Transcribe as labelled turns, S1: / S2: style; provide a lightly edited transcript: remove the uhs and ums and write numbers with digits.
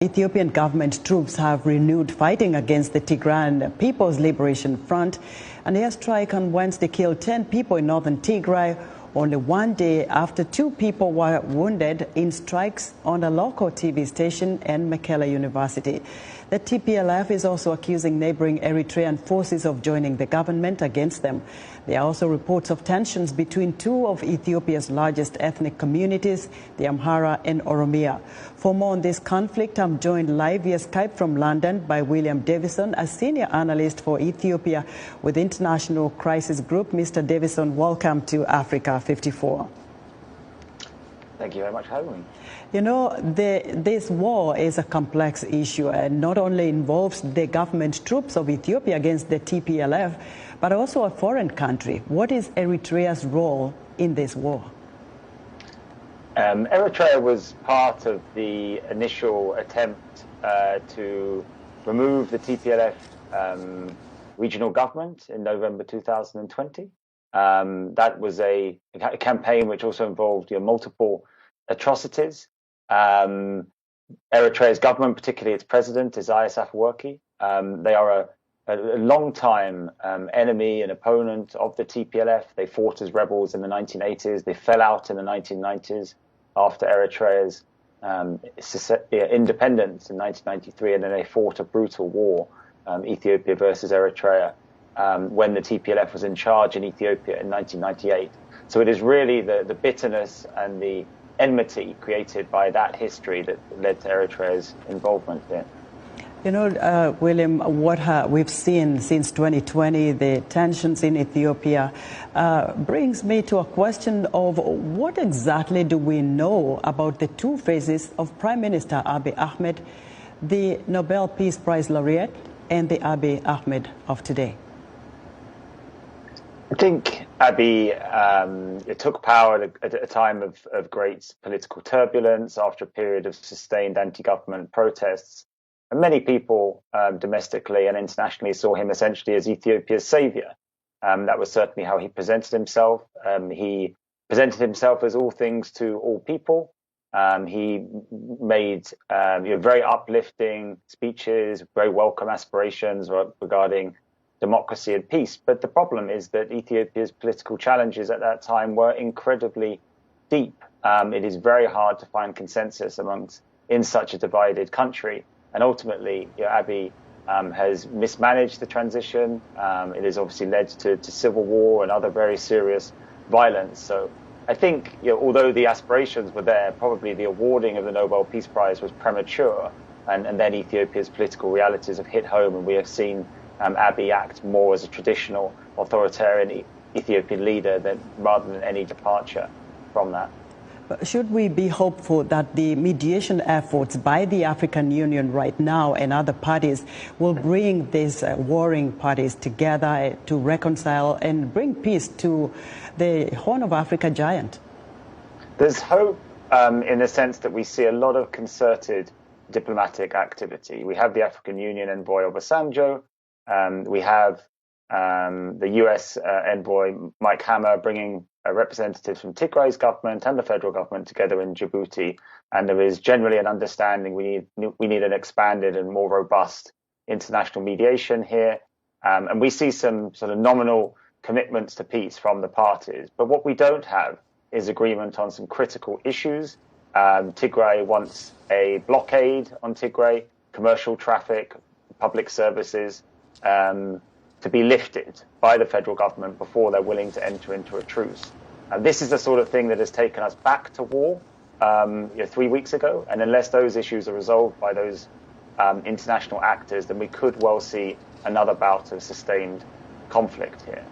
S1: Ethiopian government troops have renewed fighting against the Tigray People's Liberation Front. An airstrike on Wednesday killed 10 people in northern Tigray, only one day after 2 people were wounded in strikes on a local TV station and Mekelle University. The TPLF is also accusing neighboring Eritrean forces of joining the government against them. There are also reports of tensions between 2 of Ethiopia's largest ethnic communities, the Amhara and Oromia. For more on this conflict, I'm joined live via Skype from London by William Davison, a senior analyst for Ethiopia with International Crisis Group. Mr. Davison, welcome to Africa 54.
S2: Thank you very much for having me.
S1: You know, this war is a complex issue and not only involves the government troops of Ethiopia against the TPLF, but also a foreign country. What is Eritrea's role in this war?
S2: Eritrea was part of the initial attempt to remove the TPLF regional government in November 2020. That was a campaign which also involved multiple atrocities. Eritrea's government, particularly its president, Isaias Afwerki, they are a long-time enemy and opponent of the TPLF. They fought as rebels in the 1980s. They fell out in the 1990s after Eritrea's independence in 1993, and then they fought a brutal war, Ethiopia versus Eritrea, when the TPLF was in charge in Ethiopia in 1998. So it is really the bitterness and the enmity created by that history that led to Eritrea's involvement there.
S1: You know, William, what we've seen since 2020, the tensions in Ethiopia, brings me to a question of what exactly do we know about the 2 phases of Prime Minister Abiy Ahmed, the Nobel Peace Prize laureate, and the Abiy Ahmed of today?
S2: I think Abiy took power at a time of great political turbulence after a period of sustained anti-government protests. And many people domestically and internationally saw him essentially as Ethiopia's savior. That was certainly how he presented himself. He presented himself as all things to all people. He made very uplifting speeches, very welcome aspirations regarding democracy and peace. But the problem is that Ethiopia's political challenges at that time were incredibly deep. It is very hard to find consensus in such a divided country. And ultimately, Abiy has mismanaged the transition. It has obviously led to civil war and other very serious violence. So I think, although the aspirations were there, probably the awarding of the Nobel Peace Prize was premature. And then Ethiopia's political realities have hit home, and we have seen Abiy act more as a traditional authoritarian Ethiopian leader rather than any departure from that.
S1: Should we be hopeful that the mediation efforts by the African Union right now and other parties will bring these warring parties together to reconcile and bring peace to the Horn of Africa giant?
S2: There's hope in the sense that we see a lot of concerted diplomatic activity. We have the African Union envoy Obasanjo. We have the US envoy Mike Hammer bringing representatives from Tigray's government and the federal government together in Djibouti, and there is generally an understanding we need an expanded and more robust international mediation here, and we see some sort of nominal commitments to peace from the parties. But what we don't have is agreement on some critical issues. Tigray wants a blockade on Tigray, commercial traffic, public services, to be lifted by the federal government before they're willing to enter into a truce. And this is the sort of thing that has taken us back to war 3 weeks ago. And unless those issues are resolved by those international actors, then we could well see another bout of sustained conflict here.